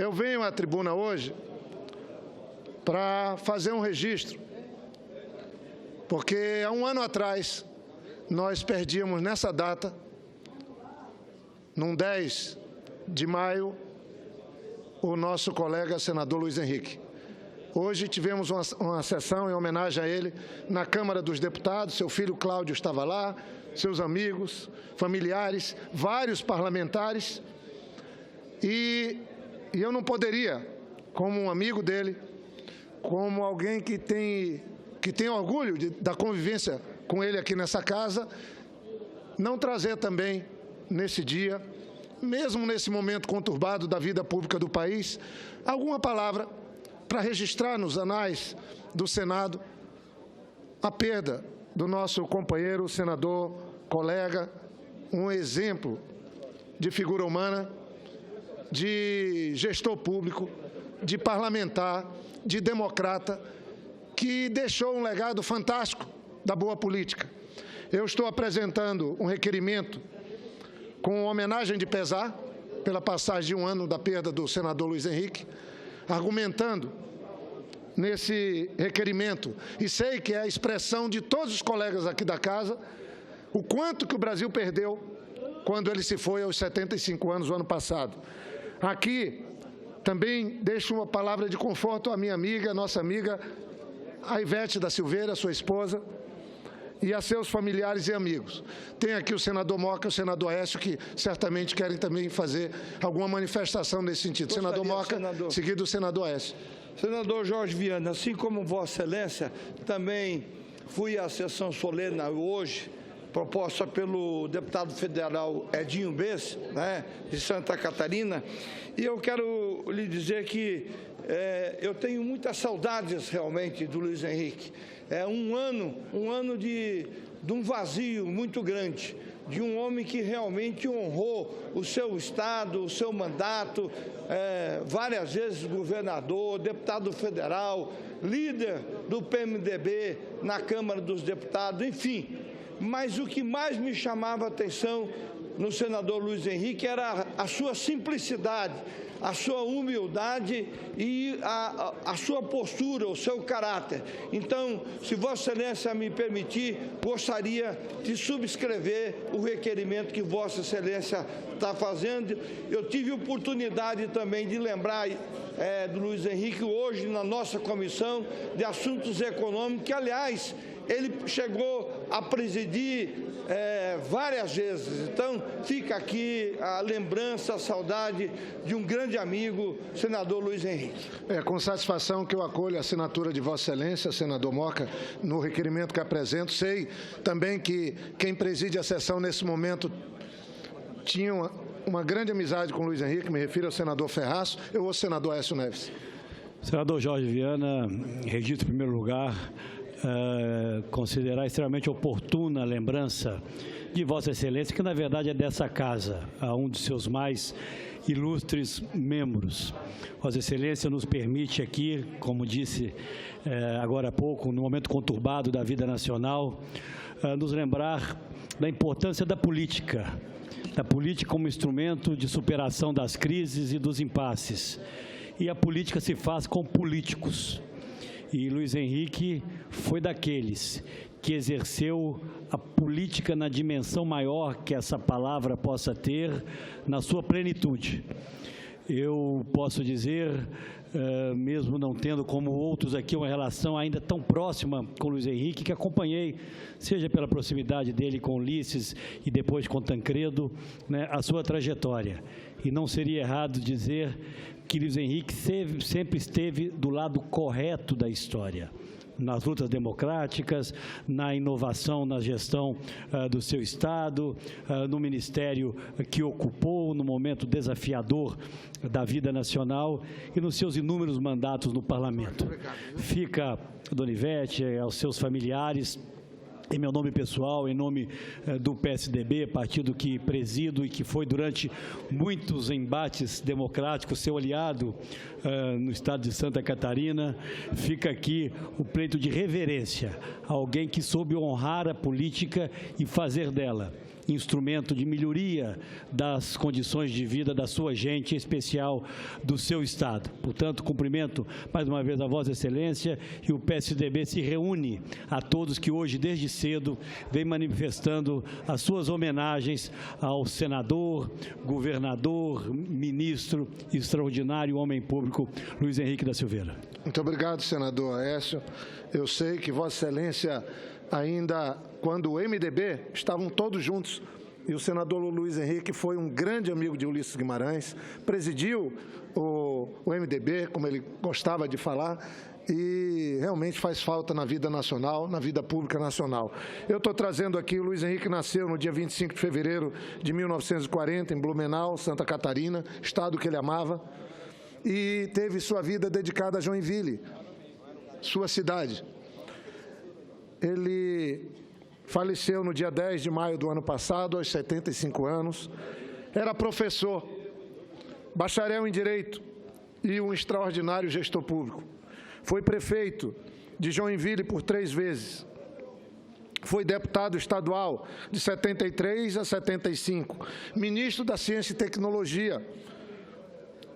Eu venho à tribuna hoje para fazer um registro, porque há um ano atrás nós perdíamos nessa data, num 10 de maio, o nosso colega senador Luiz Henrique. Hoje tivemos uma sessão em homenagem a ele na Câmara dos Deputados, seu filho Cláudio estava lá, seus amigos, familiares, vários parlamentares, e eu não poderia, como um amigo dele, como alguém que tem orgulho da convivência com ele aqui nessa casa, não trazer também, nesse dia, mesmo nesse momento conturbado da vida pública do país, alguma palavra para registrar nos anais do Senado a perda do nosso companheiro, senador, colega, um exemplo de figura humana, de gestor público, de parlamentar, de democrata, que deixou um legado fantástico da boa política. Eu estou apresentando um requerimento com homenagem de pesar pela passagem de um ano da perda do senador Luiz Henrique, argumentando nesse requerimento, e sei que é a expressão de todos os colegas aqui da casa, o quanto que o Brasil perdeu quando ele se foi aos 75 anos, o ano passado. Aqui também deixo uma palavra de conforto à minha amiga, nossa amiga, a Ivete da Silveira, sua esposa, e a seus familiares e amigos. Tem aqui o senador Moca e o senador Aécio, que certamente querem também fazer alguma manifestação nesse sentido. Senador Moca, seguido o senador Aécio. Senador Jorge Viana, assim como Vossa Excelência, também fui à sessão solene hoje, proposta pelo deputado federal Edinho Bess, de Santa Catarina, e eu quero lhe dizer que eu tenho muitas saudades realmente do Luiz Henrique. É um ano de um vazio muito grande, de um homem que realmente honrou o seu estado, o seu mandato, várias vezes governador, deputado federal, líder do PMDB na Câmara dos Deputados, enfim. Mas o que mais me chamava a atenção no senador Luiz Henrique era a sua simplicidade, a sua humildade e a sua postura, o seu caráter. Então, se Vossa Excelência me permitir, gostaria de subscrever o requerimento que Vossa Excelência está fazendo. Eu tive oportunidade também de lembrar do Luiz Henrique hoje na nossa Comissão de Assuntos Econômicos, que, aliás, ele chegou a presidir várias vezes. Então, fica aqui a lembrança, a saudade de um grande amigo, senador Luiz Henrique. É com satisfação que eu acolho a assinatura de Vossa Excelência, senador Moca, no requerimento que apresento. Sei também que quem preside a sessão nesse momento tinha uma grande amizade com o Luiz Henrique, me refiro ao senador Ferraz. Eu ouço o senador Aécio Neves. Senador Jorge Viana, registro em primeiro lugar, considerar extremamente oportuna a lembrança de Vossa Excelência, que na verdade é dessa casa, a um de seus mais ilustres membros. Vossa Excelência nos permite aqui, como disse agora há pouco, no momento conturbado da vida nacional, nos lembrar da importância da política como instrumento de superação das crises e dos impasses. E a política se faz com políticos. E Luiz Henrique foi daqueles que exerceu a política na dimensão maior que essa palavra possa ter, na sua plenitude. Eu posso dizer, mesmo não tendo como outros aqui uma relação ainda tão próxima com Luiz Henrique, que acompanhei, seja pela proximidade dele com Ulisses e depois com Tancredo, a sua trajetória. E não seria errado dizer que Luiz Henrique sempre esteve do lado correto da história, nas lutas democráticas, na inovação, na gestão do seu Estado, no ministério que ocupou, no momento desafiador da vida nacional e nos seus inúmeros mandatos no Parlamento. Fica, Dona Ivete, aos seus familiares, em meu nome pessoal, em nome do PSDB, partido que presido e que foi durante muitos embates democráticos seu aliado no estado de Santa Catarina, fica aqui o pleito de reverência a alguém que soube honrar a política e fazer dela instrumento de melhoria das condições de vida da sua gente, em especial do seu Estado. Portanto, cumprimento mais uma vez a Vossa Excelência, e o PSDB se reúne a todos que hoje, desde cedo, vem manifestando as suas homenagens ao senador, governador, ministro extraordinário, homem público, Luiz Henrique da Silveira. Muito obrigado, senador Aécio. Eu sei que Vossa Excelência, ainda quando o MDB, estavam todos juntos, e o senador Luiz Henrique foi um grande amigo de Ulisses Guimarães, presidiu o MDB, como ele gostava de falar, e realmente faz falta na vida nacional, na vida pública nacional. Eu estou trazendo aqui, o Luiz Henrique nasceu no dia 25 de fevereiro de 1940, em Blumenau, Santa Catarina, estado que ele amava, e teve sua vida dedicada a Joinville, sua cidade. Ele faleceu no dia 10 de maio do ano passado, aos 75 anos. Era professor, bacharel em Direito e um extraordinário gestor público. Foi prefeito de Joinville por 3 vezes. Foi deputado estadual de 73 a 75. Ministro da Ciência e Tecnologia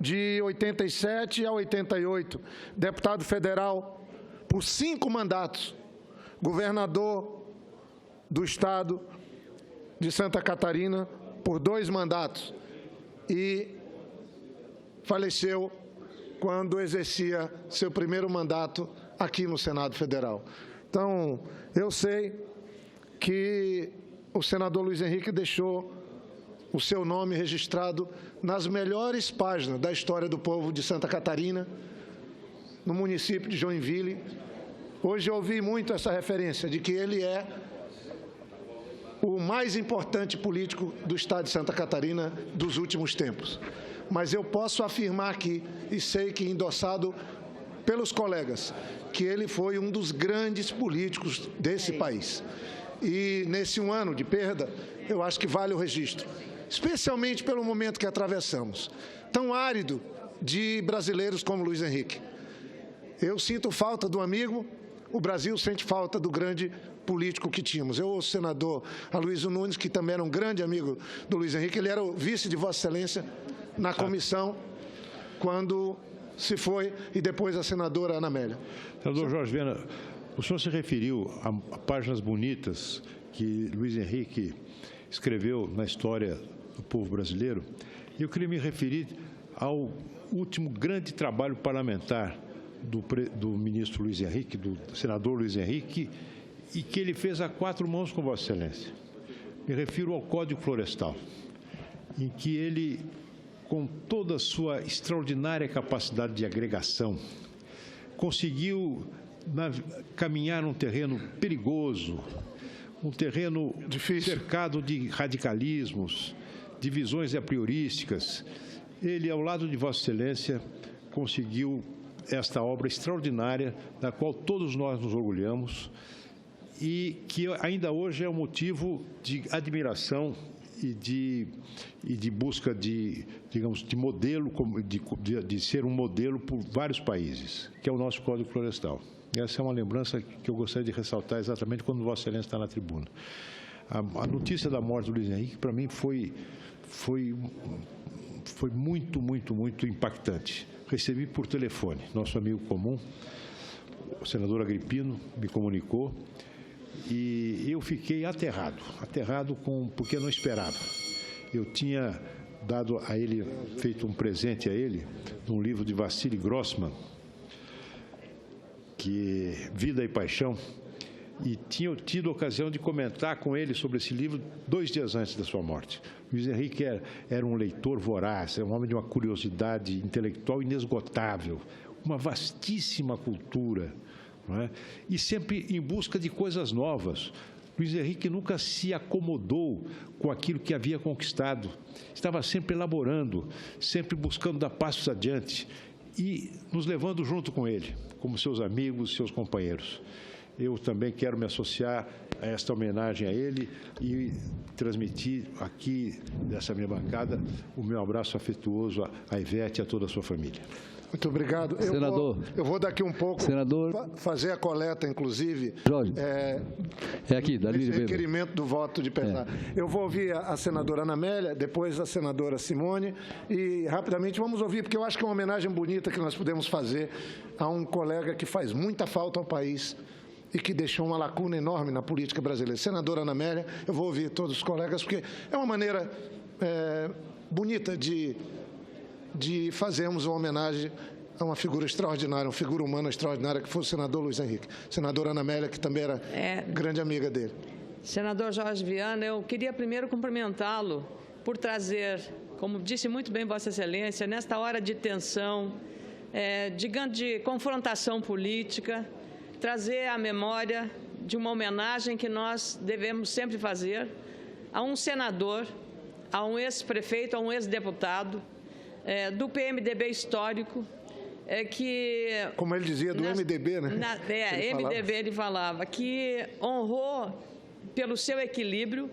de 87 a 88. Deputado federal por 5 mandatos. Governador do Estado de Santa Catarina por 2 mandatos. E faleceu quando exercia seu primeiro mandato aqui no Senado Federal. Então, eu sei que o senador Luiz Henrique deixou o seu nome registrado nas melhores páginas da história do povo de Santa Catarina, no município de Joinville. Hoje eu ouvi muito essa referência de que ele é o mais importante político do Estado de Santa Catarina dos últimos tempos. Mas eu posso afirmar aqui, e sei que endossado pelos colegas, que ele foi um dos grandes políticos desse país. E nesse um ano de perda, eu acho que vale o registro, especialmente pelo momento que atravessamos, tão árido de brasileiros como Luiz Henrique. Eu sinto falta do amigo, o Brasil sente falta do grande político que tínhamos. Eu ouço o senador Aloysio Nunes, que também era um grande amigo do Luiz Henrique, ele era o vice de Vossa Excelência na comissão, quando se foi, e depois a senadora Ana Amélia. Senador Jorge Viana, o senhor se referiu a páginas bonitas que Luiz Henrique escreveu na história do povo brasileiro, e eu queria me referir ao último grande trabalho parlamentar do ministro Luiz Henrique, do senador Luiz Henrique, e que ele fez a 4 mãos com Vossa Excelência. Me refiro ao Código Florestal, em que ele, com toda a sua extraordinária capacidade de agregação, conseguiu caminhar num terreno perigoso, um terreno difícil, cercado de radicalismos, de visões apriorísticas. Ele, ao lado de Vossa Excelência, conseguiu esta obra extraordinária, da qual todos nós nos orgulhamos, e que ainda hoje é um motivo de admiração e de busca de, digamos, de modelo, de ser um modelo por vários países, que é o nosso Código Florestal. Essa é uma lembrança que eu gostaria de ressaltar exatamente quando Vossa Excelência está na tribuna. A notícia da morte do Luiz Henrique, para mim, foi muito, muito, muito impactante. Recebi por telefone, nosso amigo comum, o senador Agripino, me comunicou, e eu fiquei aterrado porque eu não esperava. Eu tinha dado a ele, feito um presente a ele, de um livro de Vassili Grossman, que Vida e Paixão, e tinha tido a ocasião de comentar com ele sobre esse livro 2 dias antes da sua morte. Luiz Henrique era um leitor voraz, um homem de uma curiosidade intelectual inesgotável, uma vastíssima cultura, não é? E sempre em busca de coisas novas. Luiz Henrique nunca se acomodou com aquilo que havia conquistado, estava sempre elaborando, sempre buscando dar passos adiante e nos levando junto com ele, como seus amigos, seus companheiros. Eu também quero me associar a esta homenagem a ele e transmitir aqui, dessa minha bancada, o meu abraço afetuoso à Ivete e a toda a sua família. Muito obrigado. Senador. Eu vou daqui um pouco Senador. fazer a coleta, inclusive. Jorge. É aqui, da Lírio Weber. Requerimento do voto de pesar. Eu vou ouvir a senadora Ana Amélia, depois a senadora Simone e, rapidamente, vamos ouvir, porque eu acho que é uma homenagem bonita que nós podemos fazer a um colega que faz muita falta ao país e que deixou uma lacuna enorme na política brasileira. Senadora Ana Amélia, eu vou ouvir todos os colegas, porque é uma maneira bonita de fazermos uma homenagem a uma figura extraordinária, uma figura humana extraordinária, que foi o senador Luiz Henrique. Senadora Ana Amélia, que também era grande amiga dele. Senador Jorge Viana, eu queria primeiro cumprimentá-lo por trazer, como disse muito bem Vossa Excelência, nesta hora de tensão, de confrontação política, trazer a memória de uma homenagem que nós devemos sempre fazer a um senador, a um ex-prefeito, a um ex-deputado, do PMDB histórico, que... Como ele dizia, do MDB, né? Ele falava, que honrou pelo seu equilíbrio,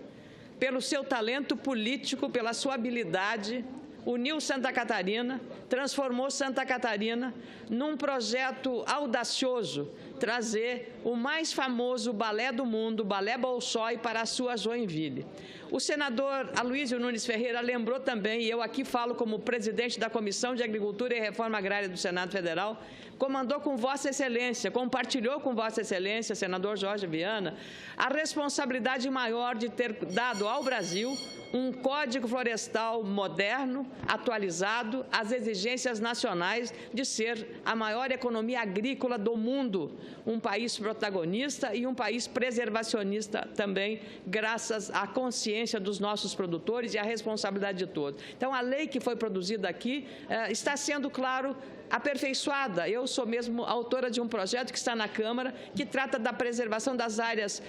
pelo seu talento político, pela sua habilidade, uniu Santa Catarina, transformou Santa Catarina num projeto audacioso, trazer o mais famoso balé do mundo, o Balé Bolshoi, para a sua Joinville. O senador Aloysio Nunes Ferreira lembrou também, e eu aqui falo como presidente da Comissão de Agricultura e Reforma Agrária do Senado Federal, comandou com Vossa Excelência, compartilhou com Vossa Excelência, senador Jorge Viana, a responsabilidade maior de ter dado ao Brasil um Código Florestal moderno, atualizado, às exigências nacionais de ser a maior economia agrícola do mundo, um país protagonista e um país preservacionista também, graças à consciência dos nossos produtores e à responsabilidade de todos. Então, a lei que foi produzida aqui está sendo, claro, aperfeiçoada. Eu sou mesmo autora de um projeto que está na Câmara, que trata da preservação das áreas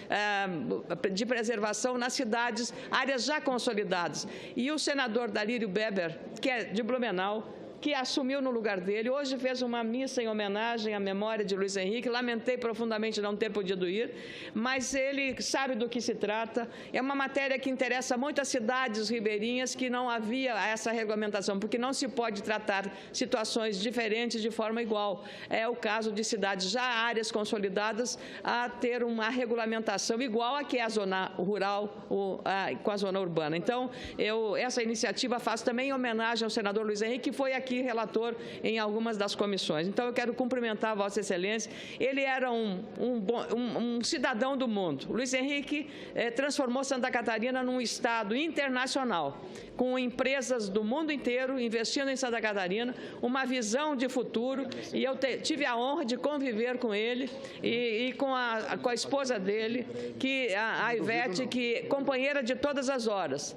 de preservação nas cidades, áreas já consolidadas. E o senador Dalírio Weber, que é de Blumenau, que assumiu no lugar dele, hoje fez uma missa em homenagem à memória de Luiz Henrique. Lamentei profundamente não ter podido ir, mas ele sabe do que se trata. É uma matéria que interessa muito às cidades ribeirinhas, que não havia essa regulamentação, porque não se pode tratar situações diferentes de forma igual. É o caso de cidades já áreas consolidadas a ter uma regulamentação igual a que é a zona rural com a zona urbana. Então, essa iniciativa faço também em homenagem ao senador Luiz Henrique, que foi aqui relator em algumas das comissões. Então, eu quero cumprimentar a Vossa Excelência. Ele era um cidadão do mundo. Luiz Henrique transformou Santa Catarina num estado internacional, com empresas do mundo inteiro investindo em Santa Catarina, uma visão de futuro, e eu tive a honra de conviver com ele e com a esposa dele, a Ivete, que companheira de todas as horas.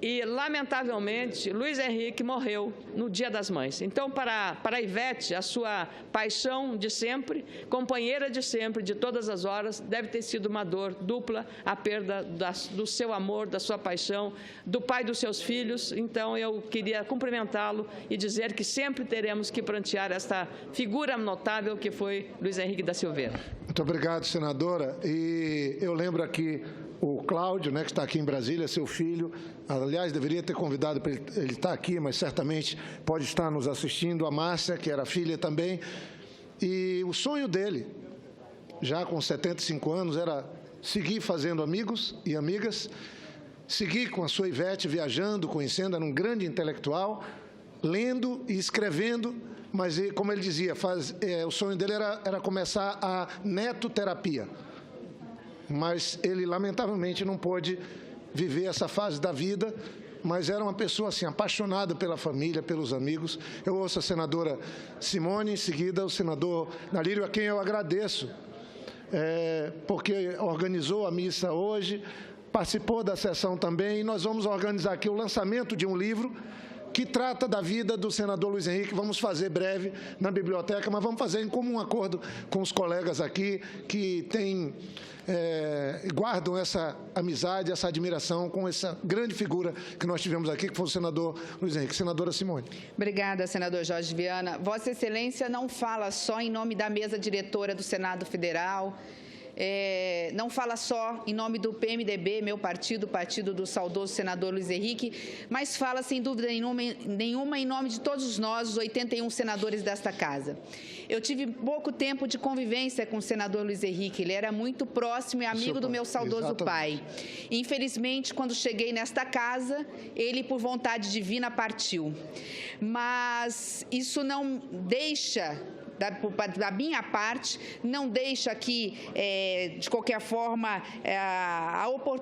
E, lamentavelmente, Luiz Henrique morreu no Dia das Mães. Então, para a Ivete, a sua paixão de sempre, companheira de sempre, de todas as horas, deve ter sido uma dor dupla, a perda do seu amor, da sua paixão, do pai dos seus filhos. Então, eu queria cumprimentá-lo e dizer que sempre teremos que prantear esta figura notável que foi Luiz Henrique da Silveira. Muito obrigado, senadora. E eu lembro aqui o Cláudio, que está aqui em Brasília, seu filho. Aliás, deveria ter convidado para ele estar aqui, mas certamente pode estar nos assistindo. A Márcia, que era filha também. E o sonho dele, já com 75 anos, era seguir fazendo amigos e amigas, seguir com a sua Ivete, viajando, conhecendo, era um grande intelectual, lendo e escrevendo. Mas, como ele dizia, o sonho dele era começar a netoterapia. Mas ele, lamentavelmente, não pôde viver essa fase da vida, mas era uma pessoa assim, apaixonada pela família, pelos amigos. Eu ouço a senadora Simone, em seguida o senador Dalírio, a quem eu agradeço, porque organizou a missa hoje, participou da sessão também, e nós vamos organizar aqui o lançamento de um livro que trata da vida do senador Luiz Henrique. Vamos fazer breve na biblioteca, mas vamos fazer em comum acordo com os colegas aqui que guardam essa amizade, essa admiração com essa grande figura que nós tivemos aqui, que foi o senador Luiz Henrique. Senadora Simone. Obrigada, senador Jorge Viana. Vossa Excelência não fala só em nome da mesa diretora do Senado Federal, não fala só em nome do PMDB, meu partido, o partido do saudoso senador Luiz Henrique, mas fala, sem dúvida nenhuma, em nome de todos nós, os 81 senadores desta casa. Eu tive pouco tempo de convivência com o senador Luiz Henrique, ele era muito próximo e amigo do meu saudoso pai. Infelizmente, quando cheguei nesta casa, ele, por vontade divina, partiu. Mas isso não deixa... Da minha parte, não deixa aqui, de qualquer forma,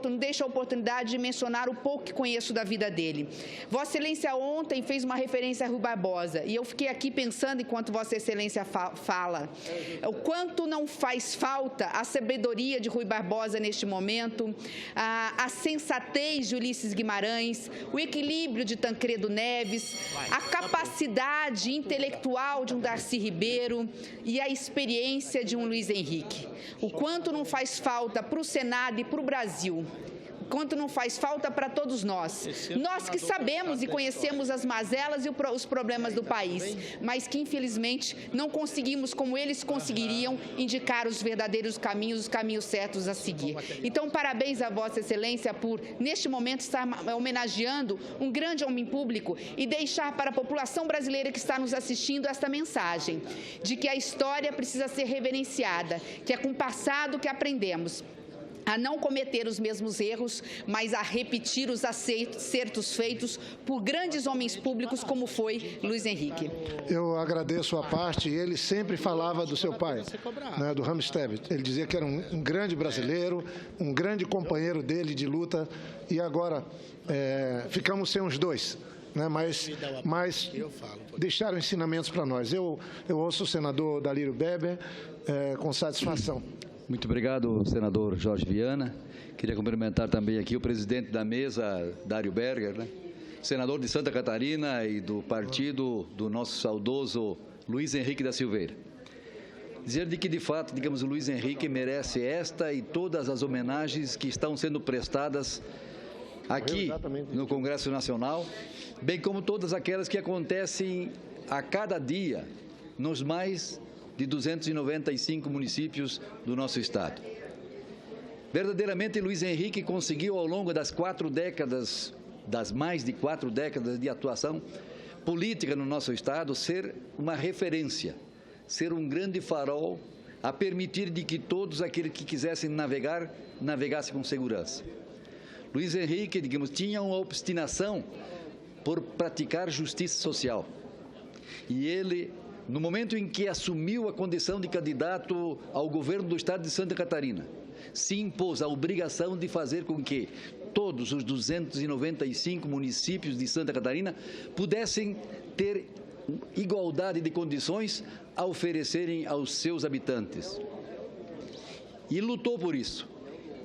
não deixa a oportunidade de mencionar o pouco que conheço da vida dele. Vossa Excelência ontem fez uma referência a Rui Barbosa, e eu fiquei aqui pensando, enquanto Vossa Excelência fala, o quanto não faz falta a sabedoria de Rui Barbosa neste momento, a sensatez de Ulisses Guimarães, o equilíbrio de Tancredo Neves, a capacidade intelectual de um Darcy Ribeiro, e a experiência de um Luiz Henrique. O quanto não faz falta para o Senado e para o Brasil, o quanto não faz falta para todos nós. Nós que sabemos e conhecemos as mazelas e os problemas do país, mas que, infelizmente, não conseguimos, como eles conseguiriam, indicar os verdadeiros caminhos, os caminhos certos a seguir. Então, parabéns a Vossa Excelência por, neste momento, estar homenageando um grande homem público e deixar para a população brasileira que está nos assistindo esta mensagem de que a história precisa ser reverenciada, que é com o passado que aprendemos a não cometer os mesmos erros, mas a repetir os acertos feitos por grandes homens públicos como foi Luiz Henrique. Eu agradeço a parte, ele sempre falava do seu pai, né, do Ramstedt. Ele dizia que era um grande brasileiro, um grande companheiro dele de luta, e agora ficamos sem os dois. Né, mas deixaram ensinamentos para nós. Eu ouço o senador Dalírio Beber com satisfação. Muito obrigado, senador Jorge Viana. Queria cumprimentar também aqui o presidente da mesa, Dário Berger, né? Senador de Santa Catarina e do partido do nosso saudoso Luiz Henrique da Silveira. Dizer de que, de fato, digamos, o Luiz Henrique merece esta e todas as homenagens que estão sendo prestadas aqui no Congresso Nacional, bem como todas aquelas que acontecem a cada dia nos mais de 295 municípios do nosso estado. Verdadeiramente, Luiz Henrique conseguiu, ao longo das mais de 4 décadas de atuação política no nosso estado, ser uma referência, ser um grande farol a permitir de que todos aqueles que quisessem navegar, navegassem com segurança. Luiz Henrique, digamos, tinha uma obstinação por praticar justiça social. E ele, no momento em que assumiu a condição de candidato ao governo do estado de Santa Catarina, se impôs a obrigação de fazer com que todos os 295 municípios de Santa Catarina pudessem ter igualdade de condições a oferecerem aos seus habitantes. E lutou por isso.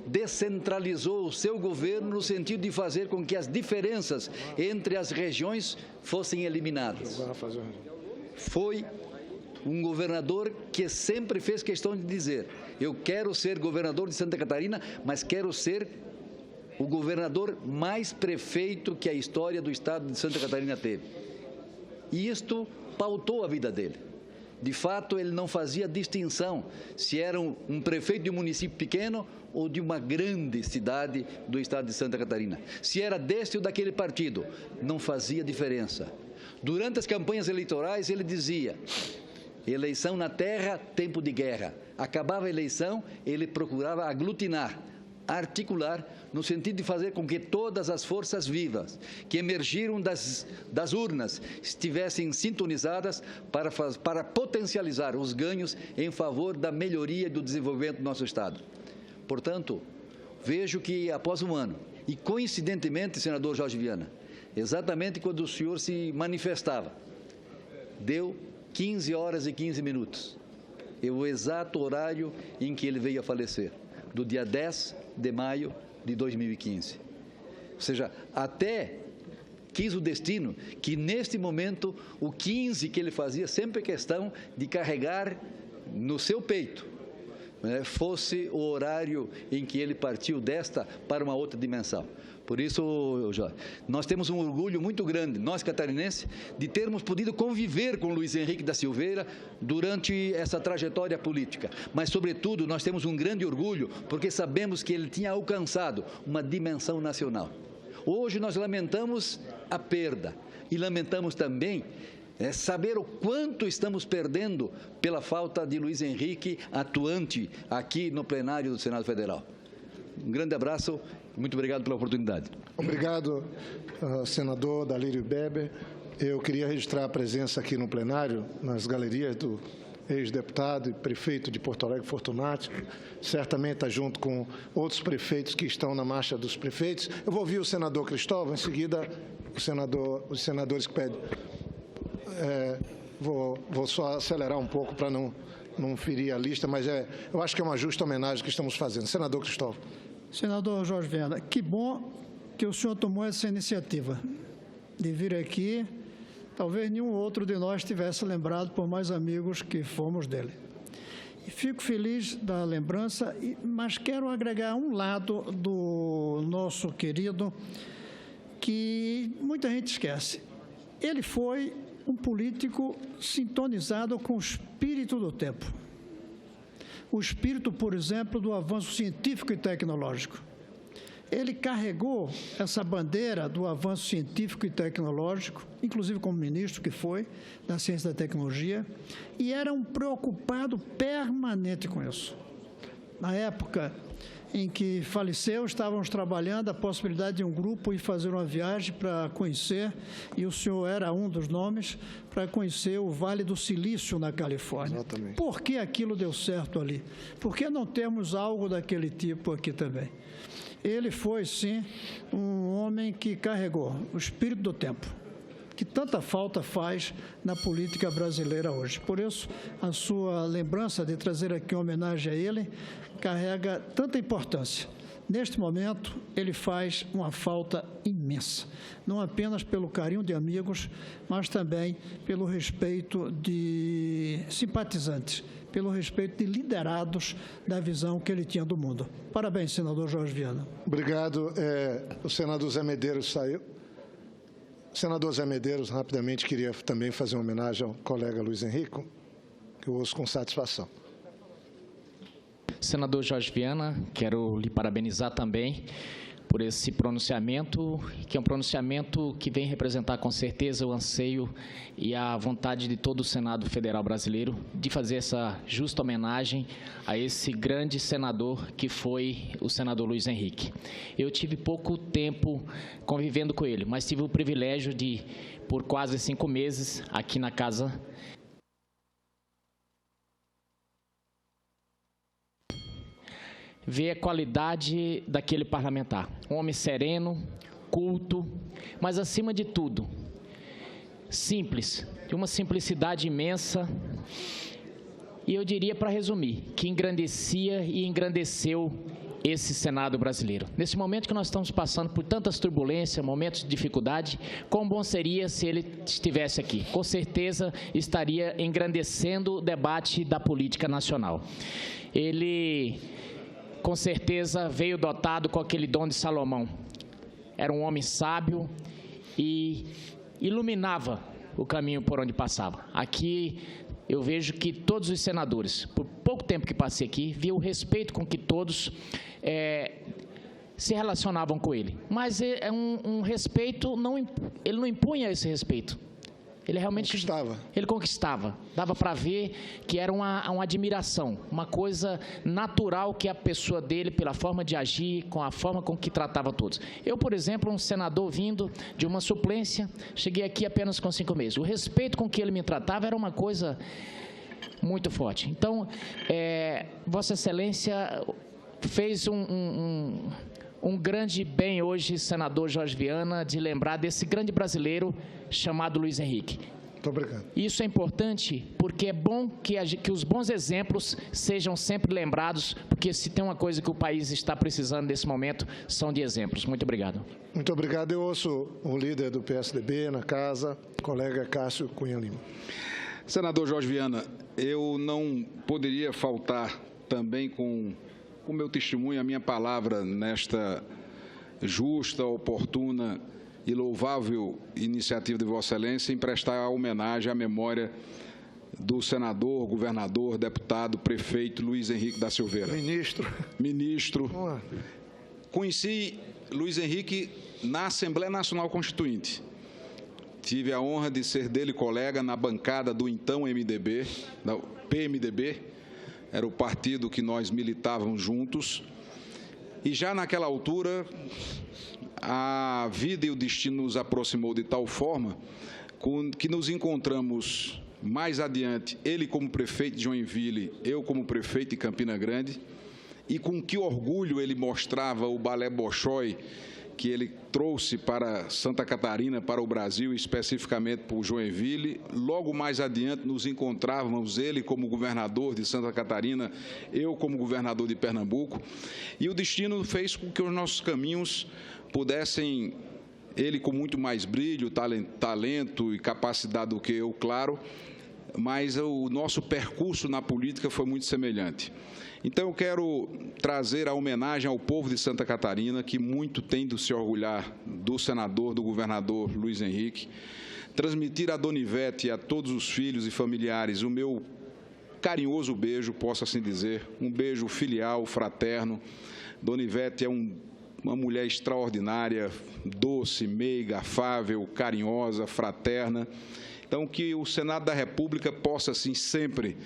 Descentralizou o seu governo no sentido de fazer com que as diferenças entre as regiões fossem eliminadas. Foi um governador que sempre fez questão de dizer: eu quero ser governador de Santa Catarina, mas quero ser o governador mais prefeito que a história do estado de Santa Catarina teve. E isto pautou a vida dele. De fato, ele não fazia distinção se era um prefeito de um município pequeno ou de uma grande cidade do estado de Santa Catarina. Se era deste ou daquele partido, não fazia diferença. Durante as campanhas eleitorais, ele dizia: eleição na terra, tempo de guerra. Acabava a eleição, ele procurava aglutinar, articular, no sentido de fazer com que todas as forças vivas que emergiram das urnas estivessem sintonizadas para potencializar os ganhos em favor da melhoria e do desenvolvimento do nosso estado. Portanto, vejo que após um ano, e coincidentemente, senador Jorge Viana, exatamente quando o senhor se manifestava, deu 15 horas e 15 minutos, o exato horário em que ele veio a falecer, do dia 10 de maio de 2015. Ou seja, até quis o destino que, neste momento, o 15 que ele fazia sempre questão de carregar no seu peito, fosse o horário em que ele partiu desta para uma outra dimensão. Por isso, Jorge, nós temos um orgulho muito grande, nós catarinenses, de termos podido conviver com Luiz Henrique da Silveira durante essa trajetória política. Mas, sobretudo, nós temos um grande orgulho porque sabemos que ele tinha alcançado uma dimensão nacional. Hoje nós lamentamos a perda e lamentamos também saber o quanto estamos perdendo pela falta de Luiz Henrique atuante aqui no plenário do Senado Federal. Um grande abraço. Muito obrigado pela oportunidade. Obrigado, senador Dalírio Beber. Eu queria registrar a presença aqui no plenário, nas galerias do ex-deputado e prefeito de Porto Alegre, Fortunato. Certamente está junto com outros prefeitos que estão na marcha dos prefeitos. Eu vou ouvir o senador Cristóvão, em seguida os senadores que pedem. Vou só acelerar um pouco para não ferir a lista, mas eu acho que é uma justa homenagem que estamos fazendo. Senador Cristóvão. Senador Jorge Viana, que bom que o senhor tomou essa iniciativa de vir aqui. Talvez nenhum outro de nós tivesse lembrado, por mais amigos que fomos dele. E fico feliz da lembrança, mas quero agregar um lado do nosso querido que muita gente esquece. Ele foi um político sintonizado com o espírito do tempo. O espírito, por exemplo, do avanço científico e tecnológico. Ele carregou essa bandeira do avanço científico e tecnológico, inclusive como ministro que foi, da ciência e da tecnologia, e era um preocupado permanente com isso. Na época em que faleceu, estávamos trabalhando a possibilidade de um grupo ir fazer uma viagem para conhecer, e o senhor era um dos nomes, para conhecer o Vale do Silício, na Califórnia. Exatamente. Por que aquilo deu certo ali? Por que não temos algo daquele tipo aqui também? Ele foi, sim, um homem que carregou o espírito do tempo, que tanta falta faz na política brasileira hoje. Por isso, a sua lembrança de trazer aqui uma homenagem a ele carrega tanta importância. Neste momento, ele faz uma falta imensa, não apenas pelo carinho de amigos, mas também pelo respeito de simpatizantes, pelo respeito de liderados da visão que ele tinha do mundo. Parabéns, senador Jorge Viana. Obrigado. O senador Zé Medeiros saiu. O senador Zé Medeiros, rapidamente, queria também fazer uma homenagem ao colega Luiz Henrique, que eu ouço com satisfação. Senador Jorge Viana, quero lhe parabenizar também por esse pronunciamento, que é um pronunciamento que vem representar com certeza o anseio e a vontade de todo o Senado Federal brasileiro de fazer essa justa homenagem a esse grande senador que foi o senador Luiz Henrique. Eu tive pouco tempo convivendo com ele, mas tive o privilégio de, por quase 5 meses, aqui na casa, ver a qualidade daquele parlamentar. Um homem sereno, culto, mas, acima de tudo, simples, de uma simplicidade imensa. E eu diria, para resumir, que engrandecia e engrandeceu esse Senado brasileiro. Nesse momento que nós estamos passando por tantas turbulências, momentos de dificuldade, quão bom seria se ele estivesse aqui. Com certeza estaria engrandecendo o debate da política nacional. Ele, com certeza, veio dotado com aquele dom de Salomão. Era um homem sábio e iluminava o caminho por onde passava. Aqui eu vejo que todos os senadores, por pouco tempo que passei aqui, vi o respeito com que todos se relacionavam com ele. Mas é um respeito, ele não impunha esse respeito. Ele realmente conquistava. Dava para ver que era uma admiração, uma coisa natural que a pessoa dele, pela forma de agir, com a forma com que tratava todos. Eu, por exemplo, um senador vindo de uma suplência, cheguei aqui apenas com 5 meses. O respeito com que ele me tratava era uma coisa muito forte. Então, Vossa Excelência fez um grande bem hoje, senador Jorge Viana, de lembrar desse grande brasileiro chamado Luiz Henrique. Muito obrigado. Isso é importante porque é bom que os bons exemplos sejam sempre lembrados, porque se tem uma coisa que o país está precisando nesse momento, são de exemplos. Muito obrigado. Muito obrigado. Eu ouço o líder do PSDB na casa, colega Cássio Cunha Lima. Senador Jorge Viana, eu não poderia faltar também com o meu testemunho, a minha palavra nesta justa, oportuna e louvável iniciativa de Vossa Excelência em prestar a homenagem à memória do senador, governador, deputado, prefeito Luiz Henrique da Silveira. Ministro. Conheci Luiz Henrique na Assembleia Nacional Constituinte. Tive a honra de ser dele colega na bancada do então MDB, da PMDB, era o partido que nós militávamos juntos. E já naquela altura, a vida e o destino nos aproximou de tal forma que nos encontramos mais adiante, ele como prefeito de Joinville, eu como prefeito de Campina Grande, e com que orgulho ele mostrava o balé Bolshoi que ele trouxe para Santa Catarina, para o Brasil, especificamente para o Joinville. Logo mais adiante nos encontrávamos, ele como governador de Santa Catarina, eu como governador de Pernambuco, e o destino fez com que os nossos caminhos pudessem, ele com muito mais brilho, talento e capacidade do que eu, claro, mas o nosso percurso na política foi muito semelhante. Então, eu quero trazer a homenagem ao povo de Santa Catarina, que muito tem de se orgulhar do senador, do governador Luiz Henrique, transmitir a Dona Ivete e a todos os filhos e familiares o meu carinhoso beijo, posso assim dizer, um beijo filial, fraterno. Dona Ivete é uma mulher extraordinária, doce, meiga, afável, carinhosa, fraterna. Então, que o Senado da República possa, assim, sempre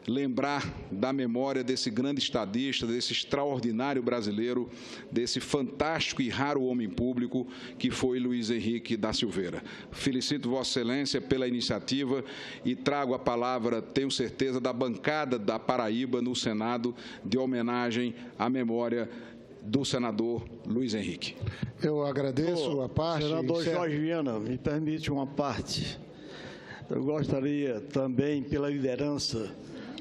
lembrar da memória desse grande estadista, desse extraordinário brasileiro, desse fantástico e raro homem público que foi Luiz Henrique da Silveira. Felicito Vossa Excelência pela iniciativa e trago a palavra, tenho certeza, da bancada da Paraíba no Senado de homenagem à memória do senador Luiz Henrique. Eu agradeço a parte. Senador Jorge Viana, me permite uma parte. Eu gostaria também, pela liderança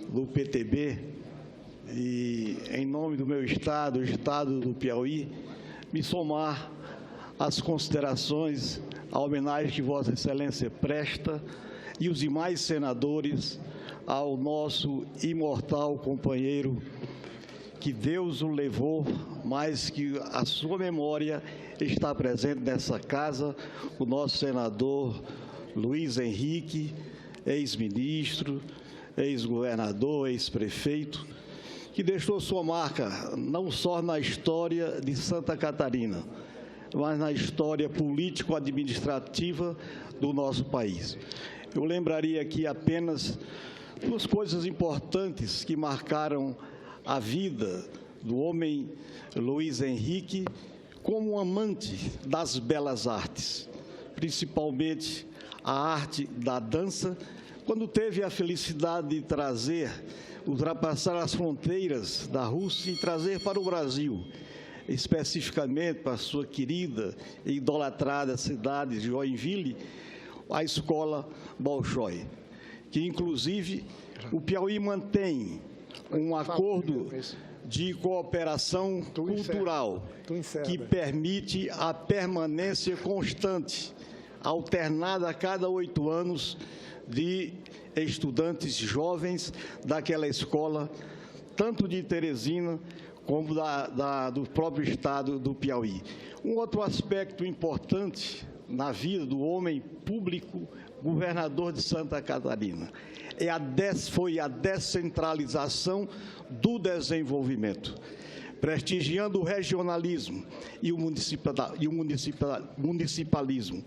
do PTB, e em nome do meu estado, o estado do Piauí, me somar às considerações, à homenagem que Vossa Excelência presta e os demais senadores ao nosso imortal companheiro, que Deus o levou, mas que a sua memória está presente nessa casa, o nosso senador Luiz Henrique, ex-ministro, ex-governador, ex-prefeito, que deixou sua marca não só na história de Santa Catarina, mas na história político-administrativa do nosso país. Eu lembraria aqui apenas duas coisas importantes que marcaram a vida do homem Luiz Henrique como um amante das belas artes, principalmente a arte da dança, quando teve a felicidade de ultrapassar as fronteiras da Rússia e trazer para o Brasil, especificamente para a sua querida e idolatrada cidade de Joinville, a escola Bolshoi, que inclusive o Piauí mantém um acordo de cooperação cultural que permite a permanência constante, alternada a cada 8 anos, de estudantes jovens daquela escola, tanto de Teresina como do próprio estado do Piauí. Um outro aspecto importante na vida do homem público, governador de Santa Catarina, foi a descentralização do desenvolvimento, prestigiando o regionalismo e o municipalismo,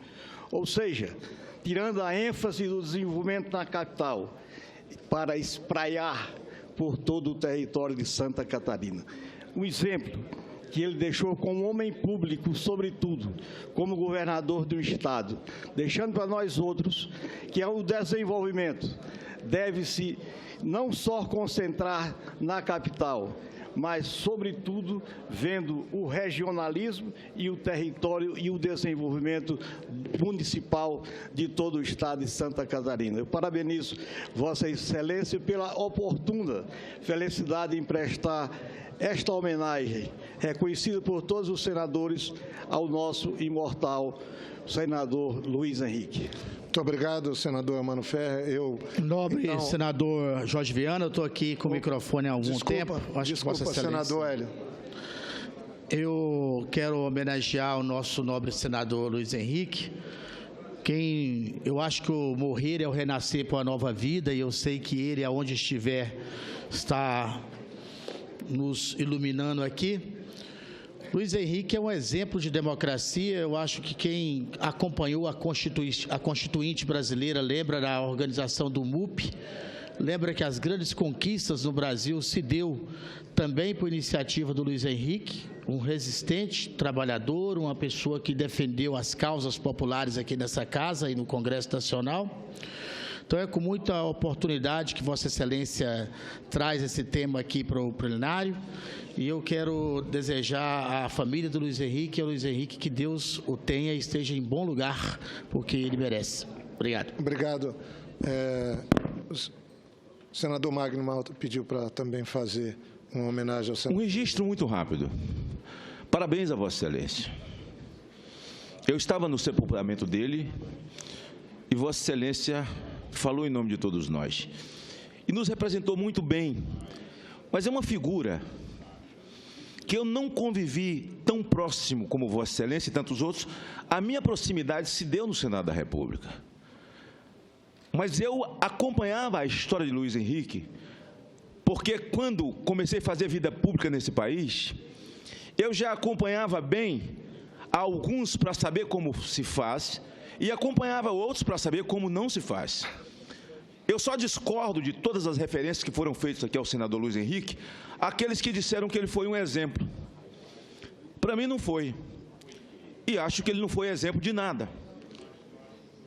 ou seja, tirando a ênfase do desenvolvimento na capital para espraiar por todo o território de Santa Catarina. Um exemplo que ele deixou como homem público, sobretudo, como governador do estado, deixando para nós outros que o desenvolvimento deve-se não só concentrar na capital, mas, sobretudo, vendo o regionalismo e o território e o desenvolvimento municipal de todo o estado de Santa Catarina. Eu parabenizo Vossa Excelência pela oportuna felicidade em prestar esta homenagem, reconhecido por todos os senadores, ao nosso imortal senador Luiz Henrique. Muito obrigado, senador Emano Ferrer. Nobre senador Jorge Viana, eu estou aqui com o microfone há algum tempo. Desculpa, senador Hélio. Eu quero homenagear o nosso nobre senador Luiz Henrique. Eu acho que o morrer é o renascer para uma nova vida, e eu sei que ele, aonde estiver, está nos iluminando aqui. Luiz Henrique é um exemplo de democracia. Eu acho que quem acompanhou a Constituinte brasileira lembra da organização do MUP, lembra que as grandes conquistas no Brasil se deu também por iniciativa do Luiz Henrique, um resistente, trabalhador, uma pessoa que defendeu as causas populares aqui nessa casa e no Congresso Nacional. Então, é com muita oportunidade que Vossa Excelência traz esse tema aqui para o plenário, e eu quero desejar à família do Luiz Henrique e ao Luiz Henrique que Deus o tenha e esteja em bom lugar, porque ele merece. Obrigado. Obrigado. O senador Magno Malta pediu para também fazer uma homenagem ao senador. Um registro muito rápido. Parabéns a Vossa Excelência. Eu estava no sepultamento dele e Vossa Excelência falou em nome de todos nós. E nos representou muito bem. Mas é uma figura que eu não convivi tão próximo como Vossa Excelência e tantos outros. A minha proximidade se deu no Senado da República. Mas eu acompanhava a história de Luiz Henrique, porque quando comecei a fazer vida pública nesse país, eu já acompanhava bem alguns para saber como se faz e acompanhava outros para saber como não se faz. Eu só discordo de todas as referências que foram feitas aqui ao senador Luiz Henrique, aqueles que disseram que ele foi um exemplo. Para mim não foi. E acho que ele não foi exemplo de nada.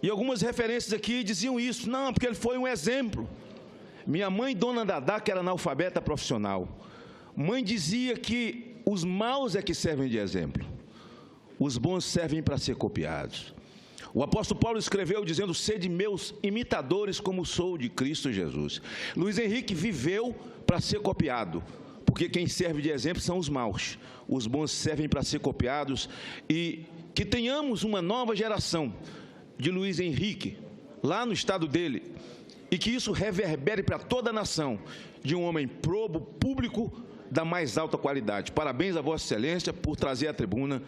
E algumas referências aqui diziam isso. Não, porque ele foi um exemplo. Minha mãe, dona Dadá, que era analfabeta profissional, mãe dizia que os maus é que servem de exemplo. Os bons servem para ser copiados. O apóstolo Paulo escreveu dizendo: sede meus imitadores como sou de Cristo Jesus. Luiz Henrique viveu para ser copiado, porque quem serve de exemplo são os maus. Os bons servem para ser copiados, e que tenhamos uma nova geração de Luiz Henrique, lá no estado dele, e que isso reverbere para toda a nação, de um homem probo, público, da mais alta qualidade. Parabéns a Vossa Excelência por trazer à tribuna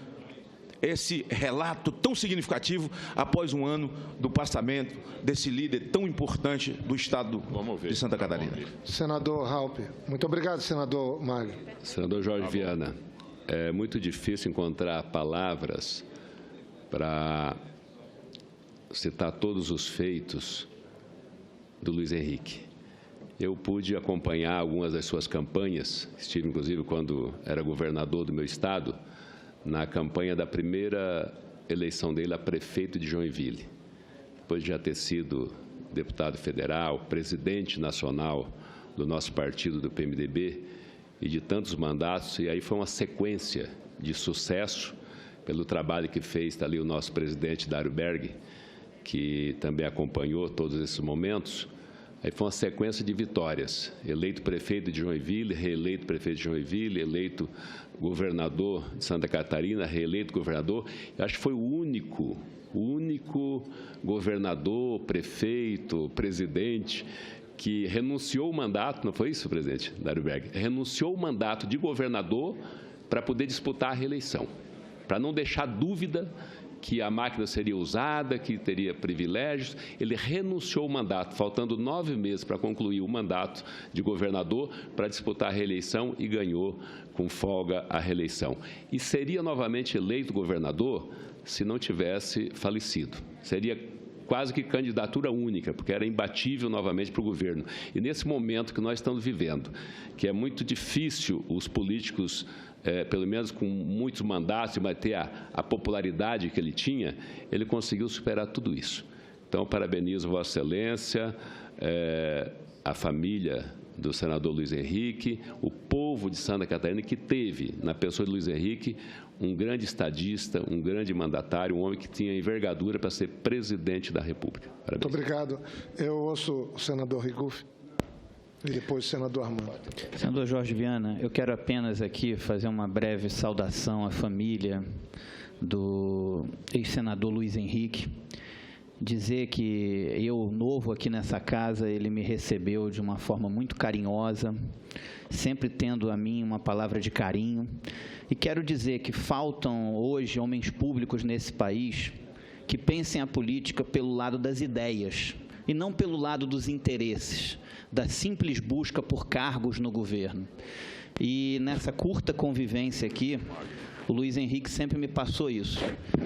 esse relato tão significativo após um ano do passamento desse líder tão importante do estado de Santa Catarina. Senador Raupp. Muito obrigado, senador Magno. Senador Jorge Viana, é muito difícil encontrar palavras para citar todos os feitos do Luiz Henrique. Eu pude acompanhar algumas das suas campanhas, estive inclusive quando era governador do meu estado, na campanha da primeira eleição dele a prefeito de Joinville. Depois de já ter sido deputado federal, presidente nacional do nosso partido, do PMDB, e de tantos mandatos, e aí foi uma sequência de sucesso pelo trabalho que fez, está ali o nosso presidente, Dário Berger, que também acompanhou todos esses momentos. Aí foi uma sequência de vitórias, eleito prefeito de Joinville, reeleito prefeito de Joinville, eleito governador de Santa Catarina, reeleito governador. Eu acho que foi o único governador, prefeito, presidente que renunciou o mandato, não foi isso, presidente Dário Berger? Renunciou o mandato de governador para poder disputar a reeleição, para não deixar dúvida que a máquina seria usada, que teria privilégios. Ele renunciou ao mandato, faltando 9 meses para concluir o mandato de governador, para disputar a reeleição, e ganhou com folga a reeleição. E seria novamente eleito governador se não tivesse falecido. Seria quase que candidatura única, porque era imbatível novamente para o governo. E nesse momento que nós estamos vivendo, que é muito difícil os políticos, pelo menos com muitos mandatos, manter a popularidade que ele tinha, ele conseguiu superar tudo isso. Então, parabenizo Vossa Excelência, a família do senador Luiz Henrique, o povo de Santa Catarina, que teve, na pessoa de Luiz Henrique, um grande estadista, um grande mandatário, um homem que tinha envergadura para ser presidente da República. Parabéns. Muito obrigado. Eu ouço o senador Rigufi. E depois o senador Armando. Senador Jorge Viana, eu quero apenas aqui fazer uma breve saudação à família do ex-senador Luiz Henrique, dizer que eu, novo aqui nessa casa, ele me recebeu de uma forma muito carinhosa, sempre tendo a mim uma palavra de carinho. E quero dizer que faltam hoje homens públicos nesse país que pensem a política pelo lado das ideias e não pelo lado dos interesses, da simples busca por cargos no governo. E nessa curta convivência aqui, o Luiz Henrique sempre me passou isso,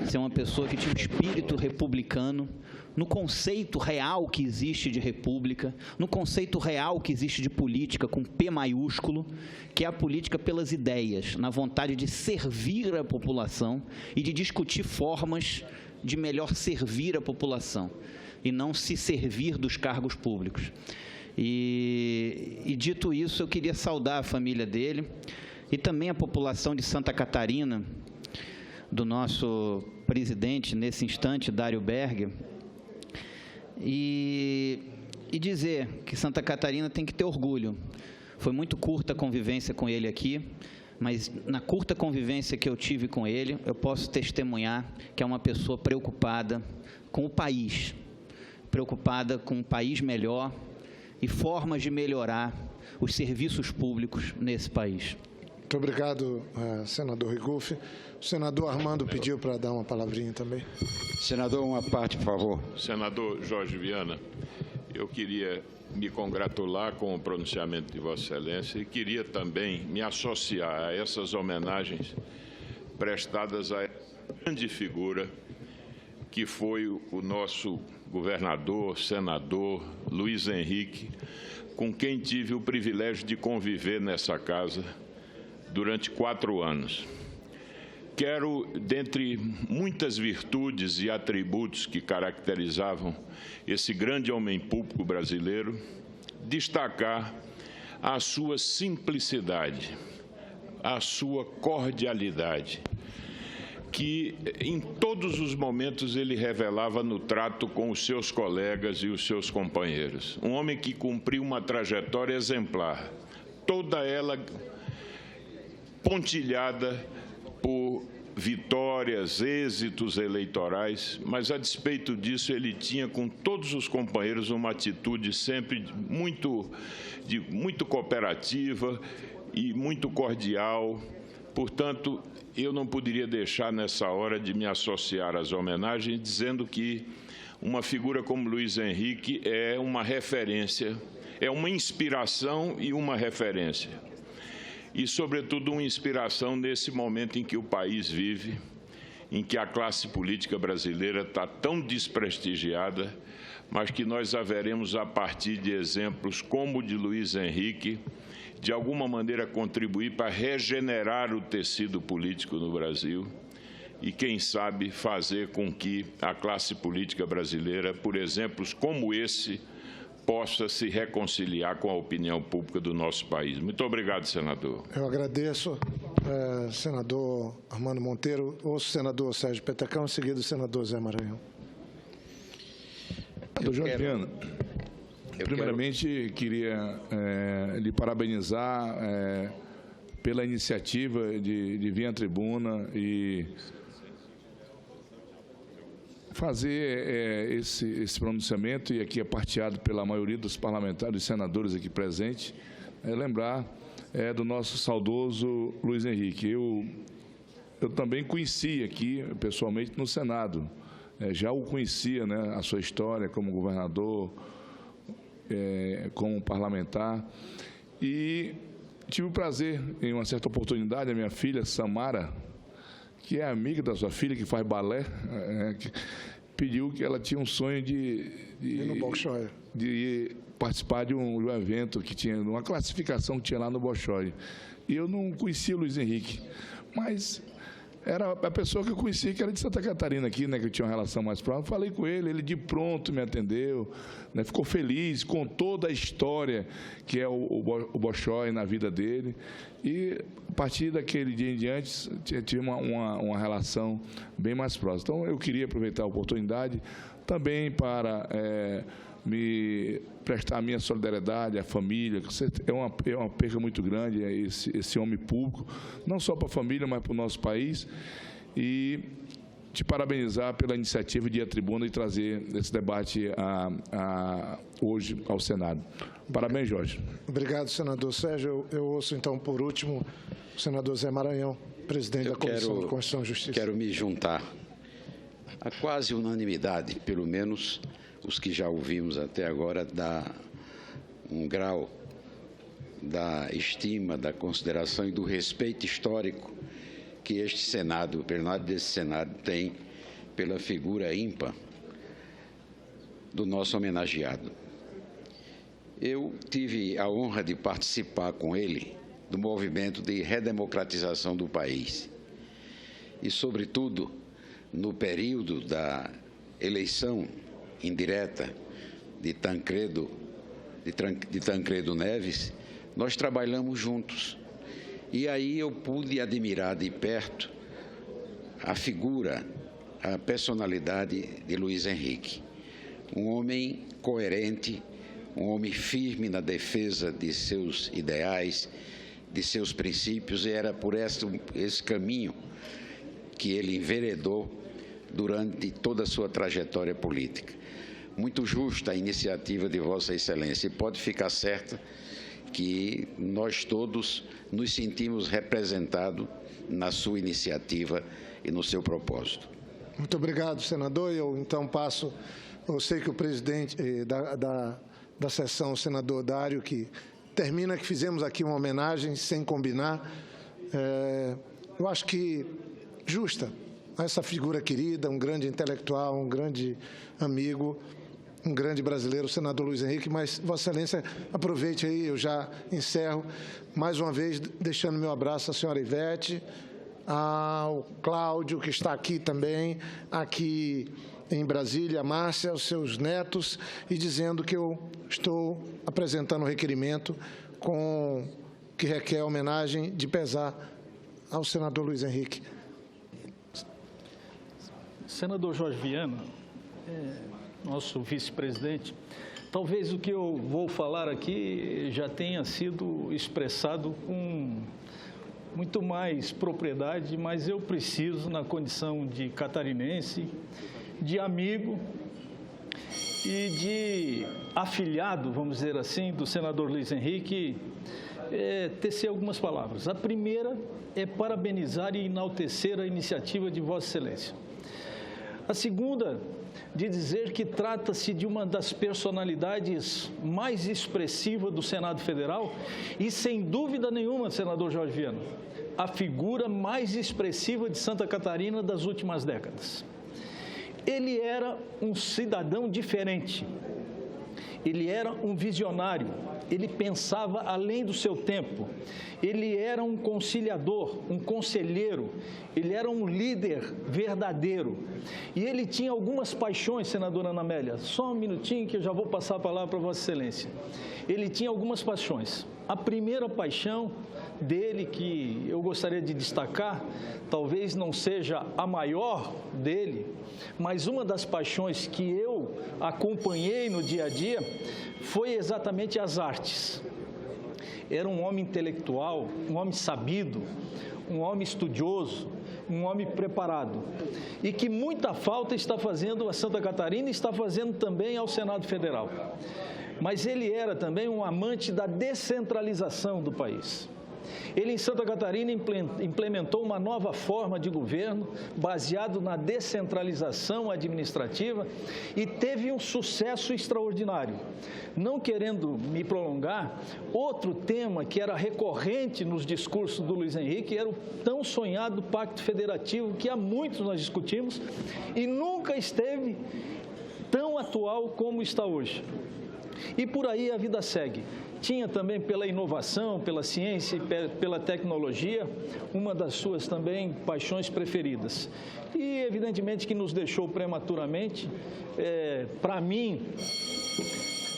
ser uma pessoa que tinha um espírito republicano, no conceito real que existe de república, no conceito real que existe de política, com P maiúsculo, que é a política pelas ideias, na vontade de servir a população e de discutir formas de melhor servir a população, e não se servir dos cargos públicos. E dito isso, eu queria saudar a família dele e também a população de Santa Catarina, do nosso presidente, nesse instante, Dário Berger, e dizer que Santa Catarina tem que ter orgulho. Foi muito curta a convivência com ele aqui, mas na curta convivência que eu tive com ele, eu posso testemunhar que é uma pessoa preocupada com o país, preocupada com um país melhor e formas de melhorar os serviços públicos nesse país. Muito obrigado, senador Rigufe. O senador Armando pediu para dar uma palavrinha também. Senador, uma parte, por favor. Senador Jorge Viana, eu queria me congratular com o pronunciamento de Vossa Excelência e queria também me associar a essas homenagens prestadas a grande figura que foi o nosso governador, senador Luiz Henrique, com quem tive o privilégio de conviver nessa casa durante 4 anos. Quero, dentre muitas virtudes e atributos que caracterizavam esse grande homem público brasileiro, destacar a sua simplicidade, a sua cordialidade, que em todos os momentos ele revelava no trato com os seus colegas e os seus companheiros. Um homem que cumpriu uma trajetória exemplar, toda ela pontilhada por vitórias, êxitos eleitorais, mas a despeito disso ele tinha com todos os companheiros uma atitude sempre muito cooperativa e muito cordial. Portanto, eu não poderia deixar nessa hora de me associar às homenagens dizendo que uma figura como Luiz Henrique é uma referência, é uma inspiração e uma referência. E, sobretudo, uma inspiração nesse momento em que o país vive, em que a classe política brasileira está tão desprestigiada, mas que nós haveremos, a partir de exemplos como o de Luiz Henrique, de alguma maneira contribuir para regenerar o tecido político no Brasil e, quem sabe, fazer com que a classe política brasileira, por exemplos como esse, possa se reconciliar com a opinião pública do nosso país. Muito obrigado, senador. Eu agradeço, senador Armando Monteiro. Ouço o senador Sérgio Petacão, em seguida o senador Zé Maranhão. Doutor Jorge Viana, primeiramente queria lhe parabenizar pela iniciativa de vir à tribuna e fazer esse pronunciamento, e aqui é partilhado pela maioria dos parlamentares e senadores aqui presentes, lembrar do nosso saudoso Luiz Henrique. Eu também conheci aqui, pessoalmente, no Senado. Já o conhecia, né, a sua história como governador, como parlamentar, e tive o prazer, em uma certa oportunidade, a minha filha, Samara, que é amiga da sua filha, que faz balé, pediu que ela tinha um sonho de participar de um evento que tinha, uma classificação que tinha lá no Bolshoi. E eu não conhecia o Luiz Henrique, mas era a pessoa que eu conhecia, que era de Santa Catarina aqui, né, que eu tinha uma relação mais próxima. Falei com ele, ele de pronto me atendeu, né, ficou feliz com toda a história que é o Bolshoi na vida dele. E a partir daquele dia em diante, tive uma relação bem mais próxima. Então, eu queria aproveitar a oportunidade também para me prestar a minha solidariedade à família. É uma perda muito grande esse homem público, não só para a família, mas para o nosso país. E te parabenizar pela iniciativa de ir à tribuna e trazer esse debate hoje ao Senado. Parabéns, Jorge. Obrigado, senador Sérgio. Eu ouço, então, por último, o senador Zé Maranhão, presidente da Comissão de Constituição e Justiça. Quero me juntar a quase unanimidade, pelo menos os que já ouvimos até agora, dá um grau da estima, da consideração e do respeito histórico que este Senado, o plenário desse Senado, tem pela figura ímpar do nosso homenageado. Eu tive a honra de participar com ele do movimento de redemocratização do país e, sobretudo, no período da eleição indireta de Tancredo Neves, nós trabalhamos juntos. E aí eu pude admirar de perto a figura, a personalidade de Luiz Henrique. Um homem coerente, um homem firme na defesa de seus ideais, de seus princípios, e era por esse caminho que ele enveredou durante toda a sua trajetória política. Muito justa a iniciativa de Vossa Excelência, e pode ficar certa que nós todos nos sentimos representados na sua iniciativa e no seu propósito. Muito obrigado, senador. Eu, então, passo... Eu sei que o presidente da sessão, o senador Dário, que termina que fizemos aqui uma homenagem sem combinar. Eu acho que justa a essa figura querida, um grande intelectual, um grande amigo, um grande brasileiro, o senador Luiz Henrique, mas, Vossa Excelência, aproveite aí, eu já encerro, mais uma vez, deixando meu abraço à senhora Ivete, ao Cláudio, que está aqui também, aqui em Brasília, a Márcia, aos seus netos, e dizendo que eu estou apresentando um requerimento que requer homenagem de pesar ao senador Luiz Henrique. Senador Jorge Viana, nosso vice-presidente, talvez o que eu vou falar aqui já tenha sido expressado com muito mais propriedade, mas eu preciso, na condição de catarinense, de amigo e de afilhado, vamos dizer assim, do senador Luiz Henrique, tecer algumas palavras. A primeira é parabenizar e enaltecer a iniciativa de Vossa Excelência. A segunda, de dizer que trata-se de uma das personalidades mais expressivas do Senado Federal e, sem dúvida nenhuma, senador Jorge Viana, a figura mais expressiva de Santa Catarina das últimas décadas. Ele era um cidadão diferente, ele era um visionário, ele pensava além do seu tempo, ele era um conciliador, um conselheiro, ele era um líder verdadeiro. E ele tinha algumas paixões, senadora Ana Amélia, só um minutinho que eu já vou passar a palavra para Vossa Excelência. Ele tinha algumas paixões. A primeira paixão dele, que eu gostaria de destacar, talvez não seja a maior dele, mas uma das paixões que eu acompanhei no dia a dia foi exatamente as artes. Era um homem intelectual, um homem sabido, um homem estudioso, um homem preparado, e que muita falta está fazendo a Santa Catarina e está fazendo também ao Senado Federal. Mas ele era também um amante da descentralização do país. Ele, em Santa Catarina, implementou uma nova forma de governo baseado na descentralização administrativa e teve um sucesso extraordinário. Não querendo me prolongar, outro tema que era recorrente nos discursos do Luiz Henrique era o tão sonhado Pacto Federativo, que há muitos nós discutimos e nunca esteve tão atual como está hoje. E por aí a vida segue. Tinha também, pela inovação, pela ciência e pela tecnologia, uma das suas também paixões preferidas. E, evidentemente, que nos deixou prematuramente. Para mim,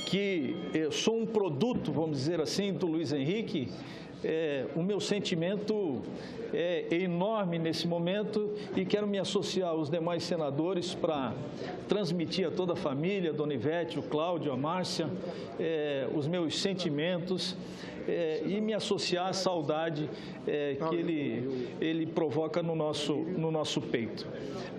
que eu sou um produto, vamos dizer assim, do Luiz Henrique, o meu sentimento é enorme nesse momento e quero me associar aos demais senadores para transmitir a toda a família, Dona Ivete, o Cláudio, a Márcia, os meus sentimentos e me associar à saudade que ele provoca no nosso peito.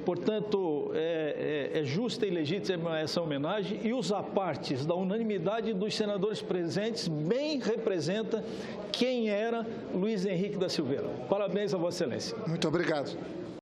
Portanto, é justa e legítima essa homenagem e os apartes da unanimidade dos senadores presentes bem representa quem era Luiz Henrique da Silveira. Parabéns a Vossa Excelência. Muito obrigado.